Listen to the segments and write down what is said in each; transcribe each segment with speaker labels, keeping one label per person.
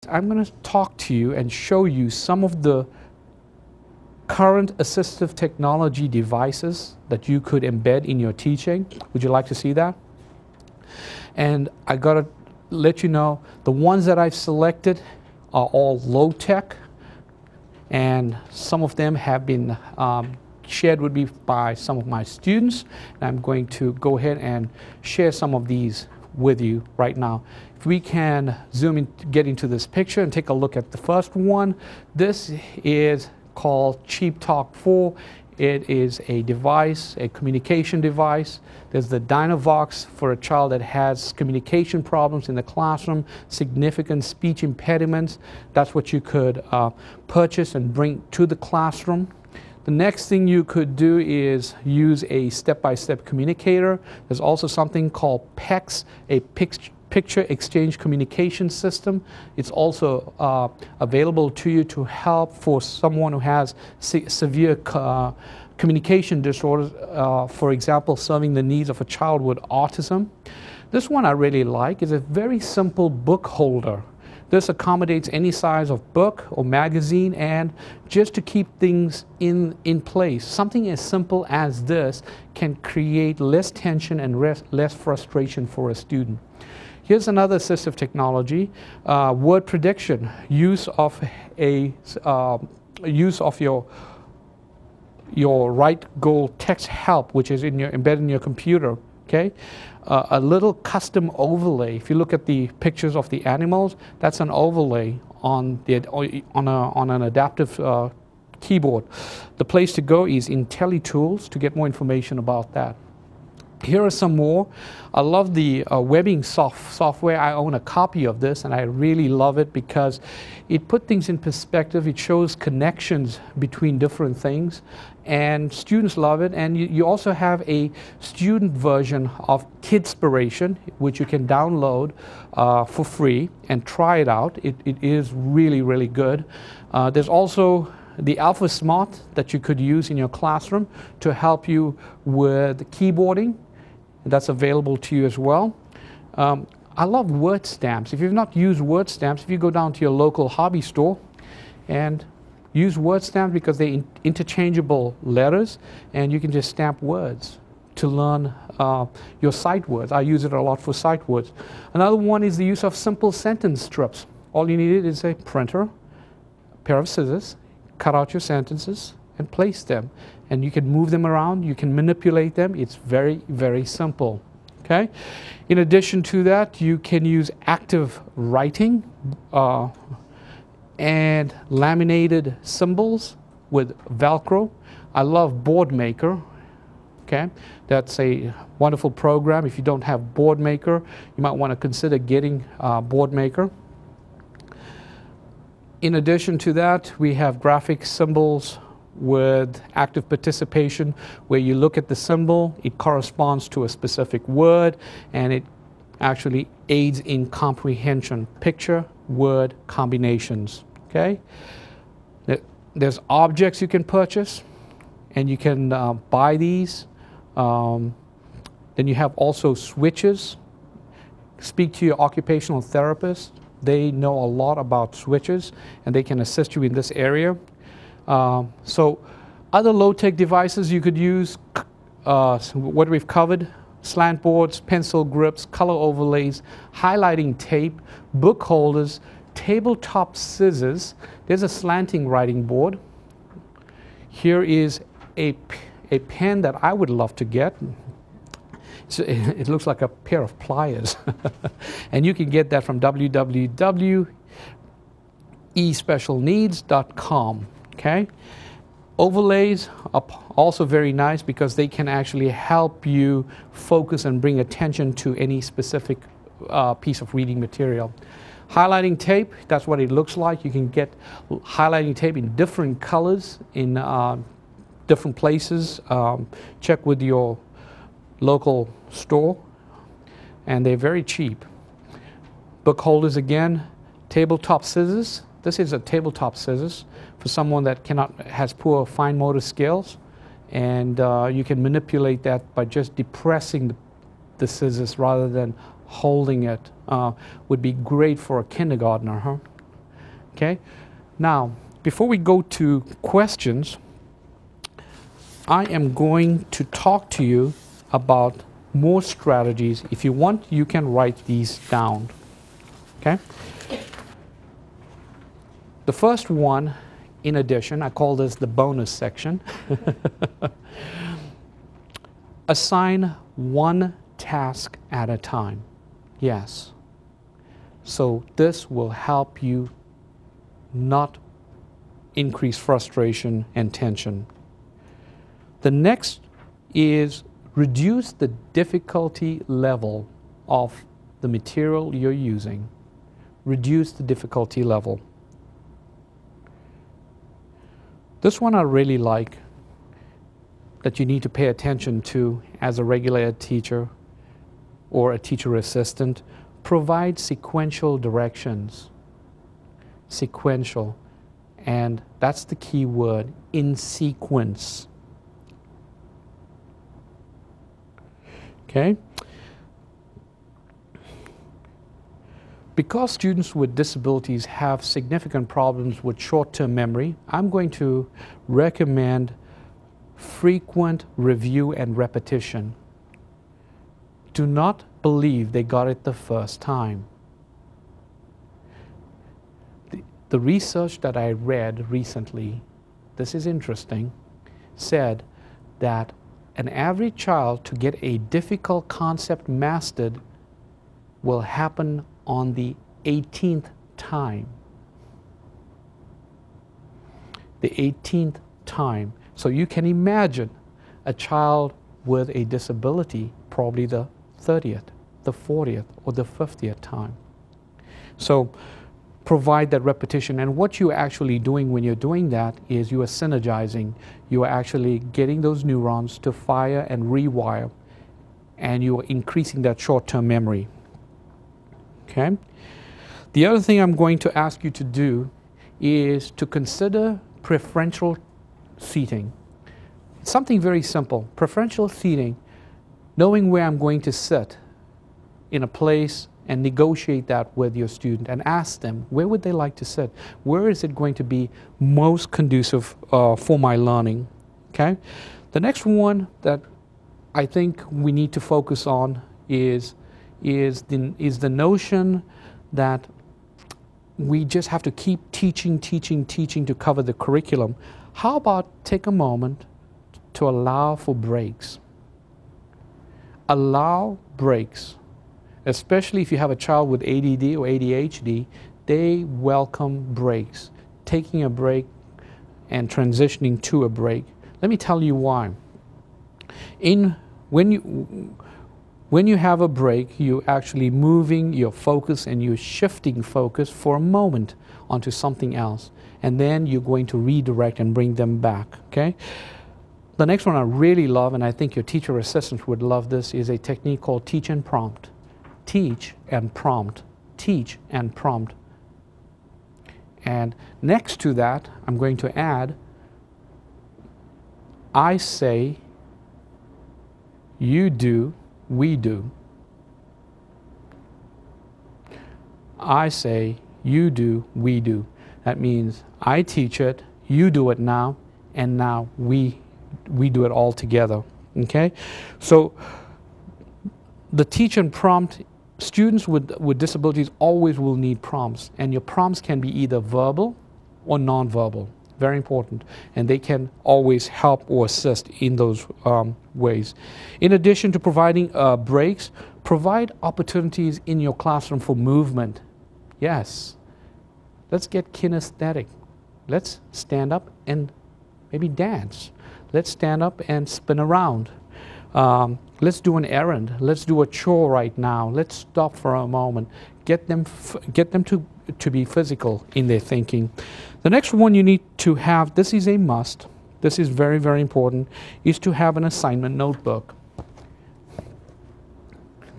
Speaker 1: Next, I'm going to talk to you and show you some of the current assistive technology devices that you could embed in your teaching. Would you like to see that? And I got to let you know, the ones that I've selected are all low-tech, and some of them have been shared with me by some of my students. And I'm going to go ahead and share some of these with you right now. If we can zoom in, get into this picture and take a look at the first one. This is called Cheap Talk 4. It is a device, a communication device. There's the Dynavox for a child that has communication problems in the classroom, significant speech impediments. That's what you could purchase and bring to the classroom. The next thing you could do is use a step-by-step communicator. There's also something called PEX, a Picture Exchange Communication System. It's also available to you to help for someone who has severe communication disorders, for example, serving the needs of a child with autism. This one I really like. It's a very simple book holder. This accommodates any size of book or magazine, and just to keep things in place. Something as simple as this can create less tension and less frustration for a student. Here's another assistive technology, word prediction, use of your right goal text help, which is embedded in your computer. Okay, a little custom overlay. If you look at the pictures of the animals, that's an overlay on an adaptive keyboard. The place to go is IntelliTools to get more information about that. Here are some more. I love the webbing software. I own a copy of this, and I really love it because it puts things in perspective. It shows connections between different things, and students love it. And you also have a student version of Kidspiration, which you can download for free and try it out. It is really, really good. There's also the Alpha Smart that you could use in your classroom to help you with keyboarding. That's available to you as well. I love word stamps. If you've not used word stamps, if you go down to your local hobby store and use word stamps, because they're interchangeable letters, and you can just stamp words to learn your sight words. I use it a lot for sight words. Another one is the use of simple sentence strips. All you need is a printer, a pair of scissors, cut out your sentences and place them, and you can move them around, you can manipulate them. It's very, very simple. Okay. In addition to that, you can use active writing and laminated symbols with Velcro. I love BoardMaker. Okay, that's a wonderful program. If you don't have BoardMaker, you might want to consider getting BoardMaker. In addition to that, we have graphic symbols with active participation, where you look at the symbol, it corresponds to a specific word, and it actually aids in comprehension, picture-word combinations. Okay? There's objects you can purchase, and you can buy these. Then you have also switches. Speak to your occupational therapist. They know a lot about switches, and they can assist you in this area. So other low-tech devices you could use, what we've covered: slant boards, pencil grips, color overlays, highlighting tape, book holders, tabletop scissors. There's a slanting writing board. Here is a pen that I would love to get. It looks like a pair of pliers. And you can get that from www.especialneeds.com. Okay? Overlays are also very nice because they can actually help you focus and bring attention to any specific piece of reading material. Highlighting tape, that's what it looks like. You can get highlighting tape in different colors in different places. Check with your local store, and they're very cheap. Book holders again, tabletop scissors. This is a tabletop scissors for someone that has poor fine motor skills, and you can manipulate that by just depressing the scissors rather than holding it. Would be great for a kindergartner, huh? Okay? Now, before we go to questions, I am going to talk to you about more strategies. If you want, you can write these down. Okay? The first one, in addition, I call this the bonus section. Assign one task at a time. Yes. So this will help you not increase frustration and tension. The next is reduce the difficulty level of the material you're using. Reduce the difficulty level. This one I really like, that you need to pay attention to as a regular ed teacher or a teacher assistant. Provide sequential directions. Sequential. And that's the key word, in sequence. Okay? Because students with disabilities have significant problems with short-term memory, I'm going to recommend frequent review and repetition. Do not believe they got it the first time. The research that I read recently, this is interesting, said that an average child to get a difficult concept mastered will happen on the 18th time. The 18th time. So you can imagine a child with a disability probably the 30th, the 40th, or the 50th time. So provide that repetition. And what you're actually doing when you're doing that is you are synergizing. You are actually getting those neurons to fire and rewire, and you are increasing that short-term memory. Okay? The other thing I'm going to ask you to do is to consider preferential seating. It's something very simple. Preferential seating, knowing where I'm going to sit in a place and negotiate that with your student and ask them, where would they like to sit? Where is it going to be most conducive for my learning? Okay? The next one that I think we need to focus on is the notion that we just have to keep teaching to cover the curriculum. How about take a moment to allow for breaks? Allow breaks. Especially if you have a child with ADD or ADHD, they welcome breaks. Taking a break and transitioning to a break. Let me tell you why. When you have a break, you're actually moving your focus and you're shifting focus for a moment onto something else. And then you're going to redirect and bring them back, okay? The next one I really love, and I think your teacher assistants would love this, is a technique called teach and prompt. Teach and prompt. Teach and prompt. And next to that, I'm going to add, I say, you do, we do. I say, you do, we do. That means I teach it, you do it now, and now we do it all together. Okay? So the teach and prompt, students with disabilities always will need prompts, and your prompts can be either verbal or non-verbal. Very important. And they can always help or assist in those ways. In addition to providing breaks, provide opportunities in your classroom for movement. Yes. Let's get kinesthetic. Let's stand up and maybe dance. Let's stand up and spin around. Let's do an errand. Let's do a chore right now. Let's stop for a moment. Get them to be physical in their thinking. The next one you need to have, this is a must, this is very, very important, is to have an assignment notebook.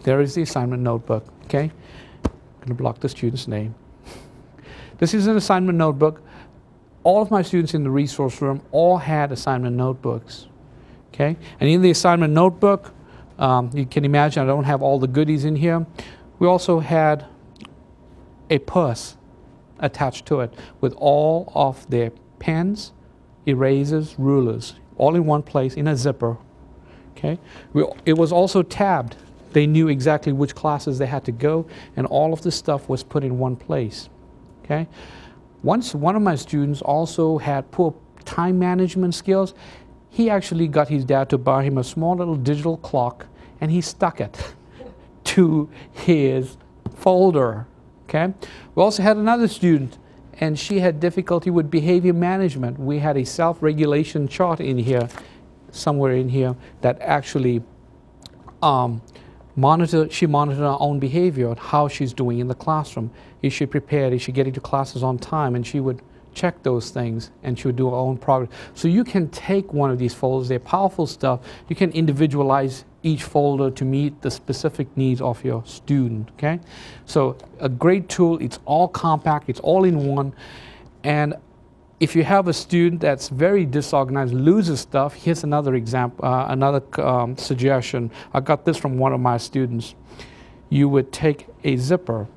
Speaker 1: There is the assignment notebook, okay? I'm going to block the student's name. This is an assignment notebook. All of my students in the resource room all had assignment notebooks, okay? And in the assignment notebook, you can imagine I don't have all the goodies in here. We also had a purse attached to it with all of their pens, erasers, rulers, all in one place in a zipper. Okay? It was also tabbed. They knew exactly which classes they had to go, and all of this stuff was put in one place. Okay? Once one of my students also had poor time management skills. He actually got his dad to buy him a small little digital clock, and he stuck it to his folder. Okay? We also had another student, and she had difficulty with behavior management. We had a self-regulation chart in here, somewhere in here, that actually she monitored her own behavior and how she's doing in the classroom. Is she prepared? Is she getting to classes on time? And she would check those things, and she would do her own progress. So you can take one of these folders, they're powerful stuff. You can individualize each folder to meet the specific needs of your student, okay? So a great tool, it's all compact, it's all in one. And if you have a student that's very disorganized, loses stuff, here's another example, another suggestion. I got this from one of my students. You would take a zipper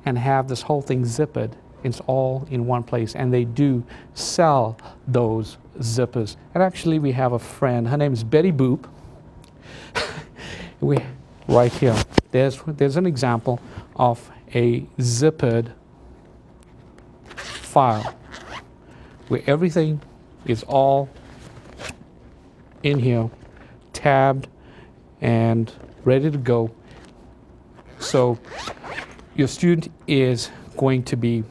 Speaker 1: and have this whole thing zippered. It's all in one place, and they do sell those zippers. And actually, we have a friend. Her name is Betty Boop. Right here, there's an example of a zippered file where everything is all in here, tabbed and ready to go. So your student is going to be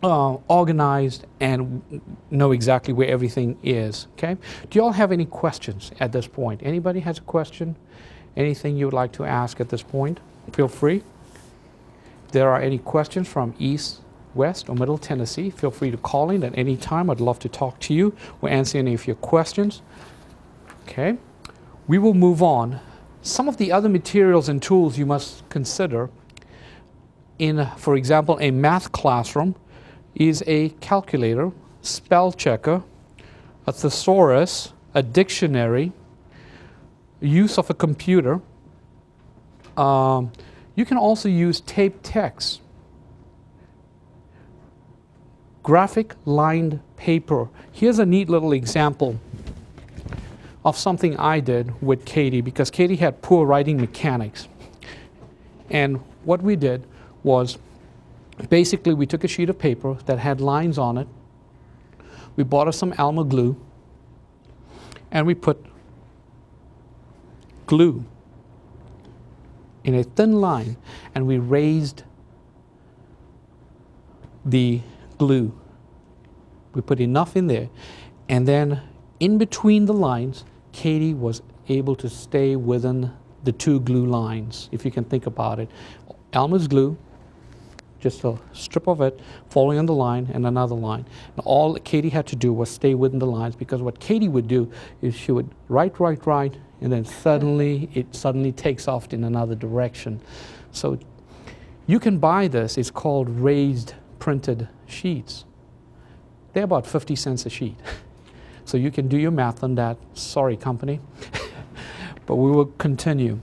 Speaker 1: organized and know exactly where everything is. Okay? Do you all have any questions at this point? Anybody has a question? Anything you would like to ask at this point? Feel free. If there are any questions from East, West, or Middle Tennessee, feel free to call in at any time. I'd love to talk to you or answer any of your questions. Okay? We will move on. Some of the other materials and tools you must consider in, for example, a math classroom is a calculator, spell checker, a thesaurus, a dictionary, use of a computer. You can also use tape text, graphic lined paper. Here's a neat little example of something I did with Katie, because Katie had poor writing mechanics. And what we did was, basically we took a sheet of paper that had lines on it. We bought her some Alma glue, and we put glue in a thin line, and we raised the glue. We put enough in there, and then in between the lines, Katie was able to stay within the two glue lines, if you can think about it. Alma's glue, just a strip of it, following on the line and another line. And all Katie had to do was stay within the lines, because what Katie would do is she would write, and then suddenly it takes off in another direction. So you can buy this. It's called raised printed sheets. They're about 50 cents a sheet. So you can do your math on that. Sorry, company. But we will continue.